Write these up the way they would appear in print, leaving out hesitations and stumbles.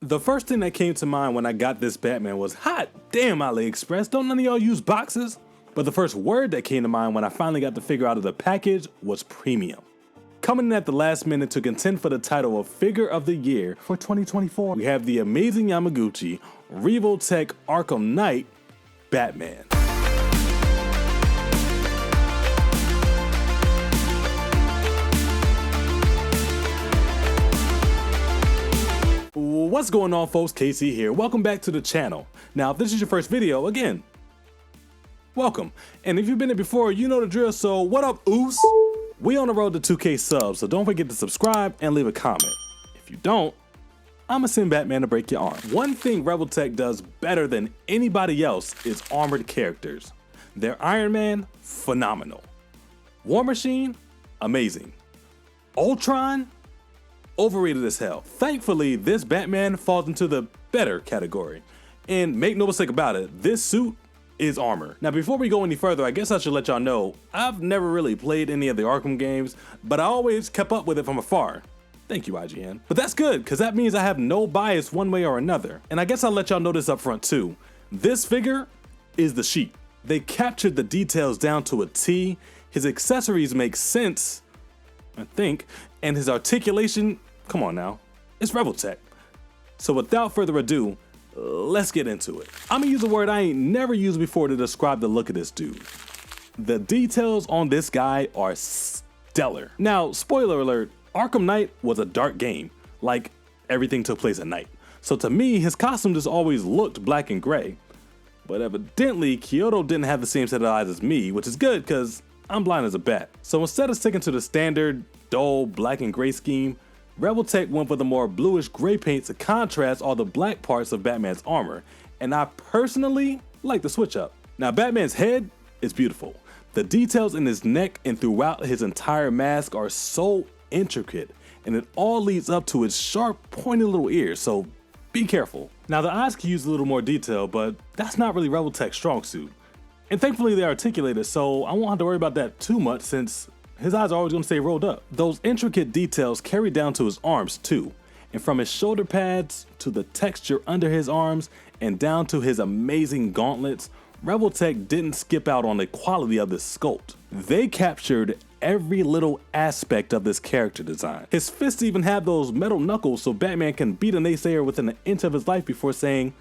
The first thing that came to mind when I got this Batman was, hot damn AliExpress, don't none of y'all use boxes? But the first word that came to mind when I finally got the figure out of the package was premium. Coming in at the last minute to contend for the title of Figure of the Year for 2024, we have the amazing Yamaguchi Revoltech Arkham Knight Batman. What's going on, folks? KC here. Welcome back to the channel. Now, if this is your first video, again, welcome. And if you've been here before, you know the drill, so what up, oos? We on the road to 2K subs, so don't forget to subscribe and leave a comment. If you don't, I'ma send Batman to break your arm. One thing Revoltech does better than anybody else is armored characters. Their Iron Man, phenomenal. War Machine, amazing. Ultron, overrated as hell. Thankfully, this Batman falls into the better category. And make no mistake about it, this suit is armor. Now, before we go any further, I guess I should let y'all know, I've never really played any of the Arkham games, but I always kept up with it from afar. Thank you, IGN. But that's good, because that means I have no bias one way or another. And I guess I'll let y'all know this up front too. This figure is the sheet. They captured the details down to a T. His accessories make sense, I think, and his articulation, come on now, it's Revoltech. So without further ado, let's get into it. I'm gonna use a word I ain't never used before to describe the look of this dude. The details on this guy are stellar. Now, spoiler alert, Arkham Knight was a dark game, like everything took place at night. So to me, his costume just always looked black and gray. But evidently, Kyoto didn't have the same set of eyes as me, which is good because I'm blind as a bat. So instead of sticking to the standard, dull black and gray scheme, Revoltech went with a more bluish gray paint to contrast all the black parts of Batman's armor, and I personally like the switch up. Now, Batman's head is beautiful. The details in his neck and throughout his entire mask are so intricate, and it all leads up to his sharp, pointy little ears, so be careful. Now, the eyes can use a little more detail, but that's not really Revoltech's strong suit. And thankfully they're articulated, so I won't have to worry about that too much since his eyes are always gonna stay rolled up. Those intricate details carry down to his arms too. And from his shoulder pads to the texture under his arms and down to his amazing gauntlets, Revoltech didn't skip out on the quality of this sculpt. They captured every little aspect of this character design. His fists even have those metal knuckles so Batman can beat a naysayer within an inch of his life before saying,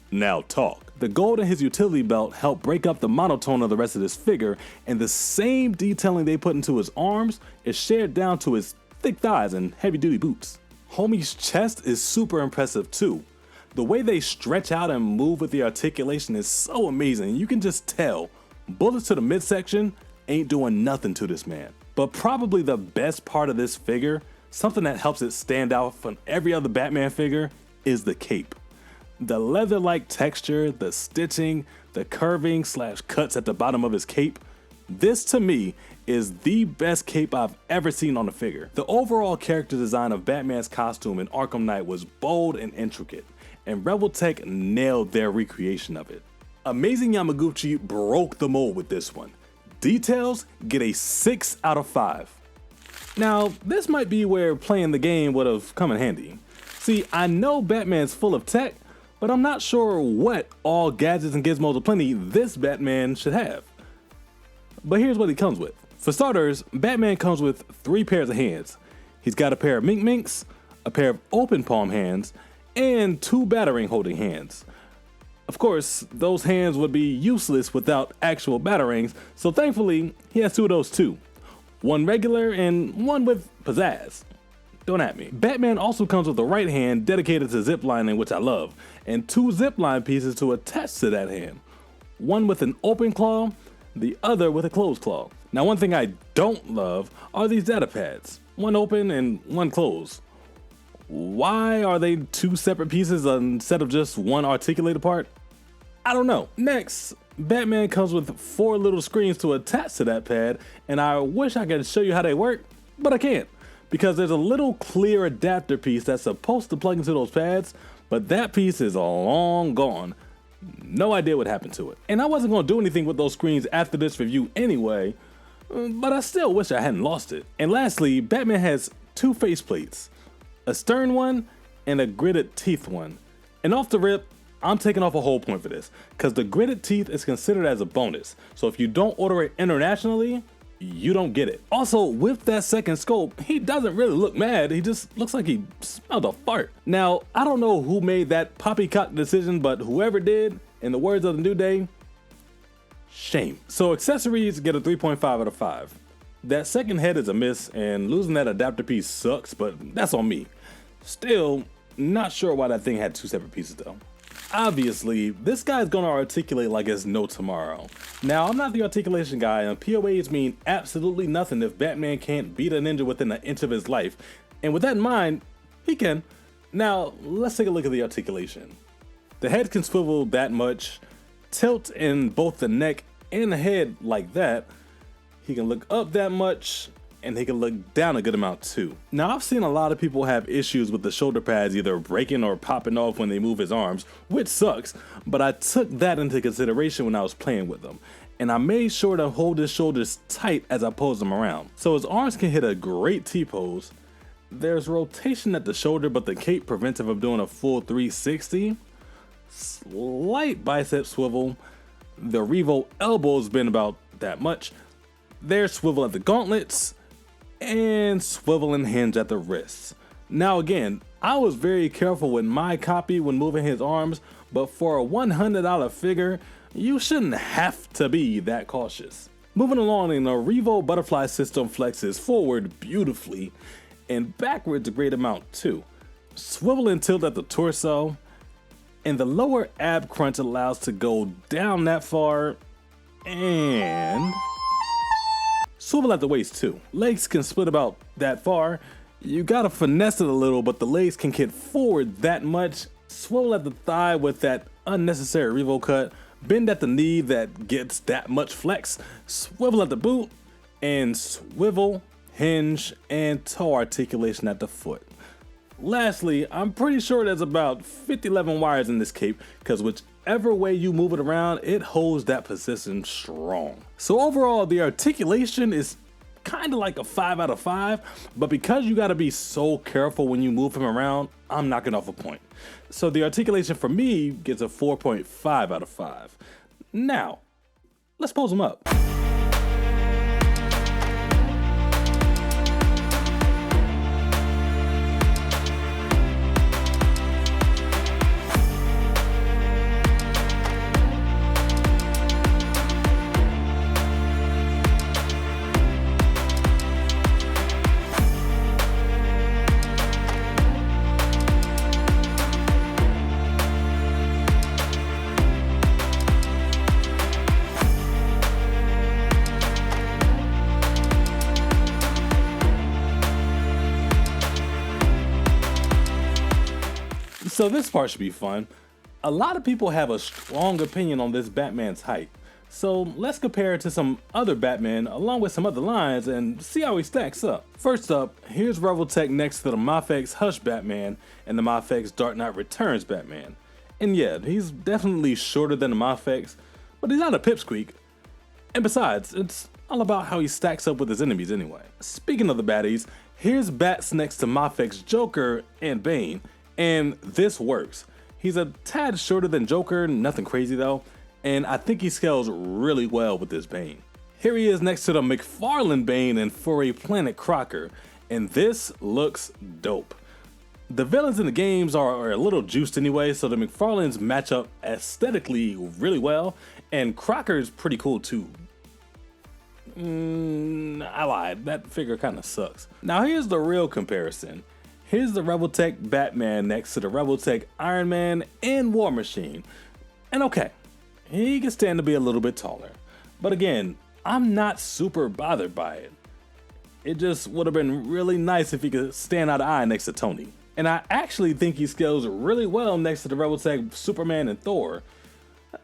"Now talk." The gold in his utility belt helped break up the monotone of the rest of this figure, and the same detailing they put into his arms is shared down to his thick thighs and heavy-duty boots. Homie's chest is super impressive too. The way they stretch out and move with the articulation is so amazing. You can just tell bullets to the midsection ain't doing nothing to this man. But probably the best part of this figure, something that helps it stand out from every other Batman figure, is the cape. The leather-like texture, the stitching, the curving / cuts at the bottom of his cape, this to me is the best cape I've ever seen on a figure. The overall character design of Batman's costume in Arkham Knight was bold and intricate, and Revoltech nailed their recreation of it. Amazing Yamaguchi broke the mold with this one. Details get a 6 out of 5. Now, this might be where playing the game would have come in handy. See, I know Batman's full of tech, but I'm not sure what all gadgets and gizmos aplenty this Batman should have. But here's what he comes with. For starters, Batman comes with 3 pairs of hands. He's got a pair of mink minks, a pair of open palm hands, and 2 batarang holding hands. Of course, those hands would be useless without actual batarangs, so thankfully, he has 2 of those too. One regular and one with pizzazz. Don't at me. Batman also comes with a right hand dedicated to ziplining, which I love, and 2 zipline pieces to attach to that hand. One with an open claw, the other with a closed claw. Now, one thing I don't love are these data pads. One open and one closed. Why are they 2 separate pieces instead of just one articulated part? I don't know. Next, Batman comes with 4 little screens to attach to that pad, and I wish I could show you how they work, but I can't. Because there's a little clear adapter piece that's supposed to plug into those pads, but that piece is long gone. No idea what happened to it. And I wasn't going to do anything with those screens after this review anyway, but I still wish I hadn't lost it. And lastly, Batman has 2 faceplates, a stern one and a gritted teeth one. And off the rip, I'm taking off a whole point for this, because the gritted teeth is considered as a bonus. So if you don't order it internationally, you don't get it. Also, with that second scope, he doesn't really look mad. He just looks like he smelled a fart. Now, I don't know who made that poppycock decision, but whoever did, in the words of the New Day, shame. So accessories get a 3.5 out of 5. That second head is a miss, and losing that adapter piece sucks, but that's on me. Still, not sure why that thing had 2 separate pieces though. Obviously, this guy's gonna articulate like it's no tomorrow. Now, I'm not the articulation guy, and POAs mean absolutely nothing if Batman can't beat a ninja within an inch of his life. And with that in mind, he can. Now, let's take a look at the articulation. The head can swivel that much, tilt in both the neck and the head like that. He can look up that much, and he can look down a good amount too. Now, I've seen a lot of people have issues with the shoulder pads either breaking or popping off when they move his arms, which sucks, but I took that into consideration when I was playing with him. And I made sure to hold his shoulders tight as I pose them around. So his arms can hit a great T-pose. There's rotation at the shoulder, but the cape prevents him from doing a full 360. Slight bicep swivel. The Revo elbow's been about that much. There's swivel at the gauntlets, and swivel and hinge at the wrists. Now again, I was very careful with my copy when moving his arms, but for a $100 figure, you shouldn't have to be that cautious. Moving along, in the Revo butterfly system flexes forward beautifully, and backwards a great amount too. Swivel and tilt at the torso, and the lower ab crunch allows to go down that far, and swivel at the waist too. Legs can split about that far. You gotta finesse it a little, but the legs can get forward that much. Swivel at the thigh with that unnecessary Revo cut. Bend at the knee that gets that much flex. Swivel at the boot, and swivel, hinge, and toe articulation at the foot. Lastly, I'm pretty sure there's about 50-11 wires in this cape, because whichever way you move it around, it holds that position strong. So overall, the articulation is kind of like a 5 out of 5, but because you got to be so careful when you move him around, I'm knocking off a point. So the articulation for me gets a 4.5 out of 5. Now, let's pose him up. So this part should be fun. A lot of people have a strong opinion on this Batman's height. So let's compare it to some other Batman along with some other lines and see how he stacks up. First up, here's Revoltech next to the Mafex Hush Batman and the Mafex Dark Knight Returns Batman. And yeah, he's definitely shorter than the Mafex, but he's not a pipsqueak. And besides, it's all about how he stacks up with his enemies anyway. Speaking of the baddies, here's Bats next to Mafex Joker and Bane. And this works. He's a tad shorter than Joker, nothing crazy though, and I think he scales really well with this Bane. Here he is next to the McFarlane Bane and Furry Planet Crocker, and this looks dope. The villains in the games are a little juiced anyway, so the McFarlanes match up aesthetically really well, and Crocker's pretty cool too. I lied, that figure kinda sucks. Now here's the real comparison. Here's the Revoltech Batman next to the Revoltech Iron Man and War Machine. And okay, he can stand to be a little bit taller. But again, I'm not super bothered by it. It just would have been really nice if he could stand out of eye next to Tony. And I actually think he scales really well next to the Revoltech Superman and Thor.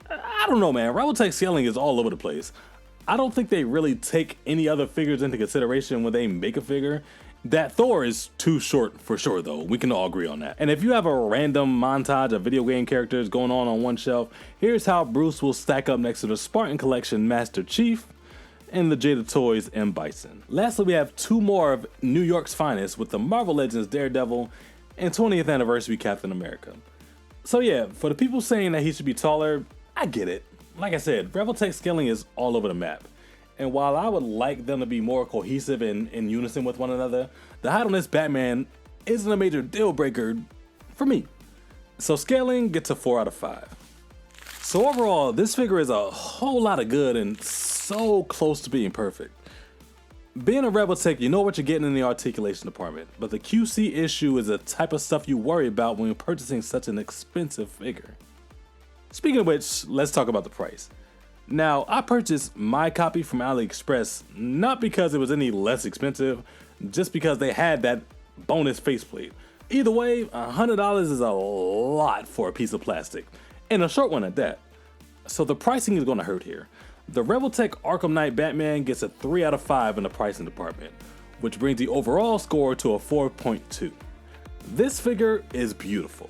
I don't know, man. Revoltech scaling is all over the place. I don't think they really take any other figures into consideration when they make a figure. That Thor is too short for sure though, we can all agree on that. And if you have a random montage of video game characters going on one shelf, here's how Bruce will stack up next to the Spartan Collection Master Chief and the Jada Toys M. Bison. Lastly, we have two more of New York's finest with the Marvel Legends Daredevil and 20th anniversary Captain America. So yeah, for the people saying that he should be taller, I get it. Like I said, Revoltech scaling is all over the map. And while I would like them to be more cohesive and in unison with one another, the height on this Batman isn't a major deal breaker for me. So scaling gets a 4 out of 5. So overall, this figure is a whole lot of good and so close to being perfect. Being a Revoltech, you know what you're getting in the articulation department, but the QC issue is the type of stuff you worry about when you're purchasing such an expensive figure. Speaking of which, let's talk about the price. Now, I purchased my copy from AliExpress not because it was any less expensive, just because they had that bonus faceplate. Either way, $100 is a lot for a piece of plastic, and a short one at that. So the pricing is going to hurt here. The Revoltech Arkham Knight Batman gets a 3 out of 5 in the pricing department, which brings the overall score to a 4.2. This figure is beautiful,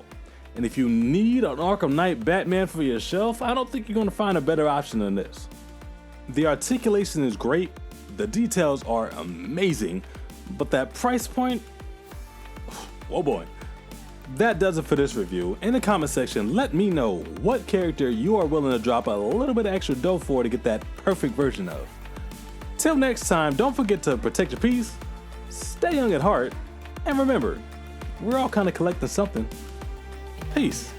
and if you need an Arkham Knight Batman for your shelf, I don't think you're going to find a better option than this. The articulation is great, the details are amazing, but that price point, oh boy. That does it for this review. In the comment section, let me know what character you are willing to drop a little bit of extra dough for to get that perfect version of. Till next time, don't forget to protect your peace, stay young at heart, and remember, we're all kind of collecting something. Peace.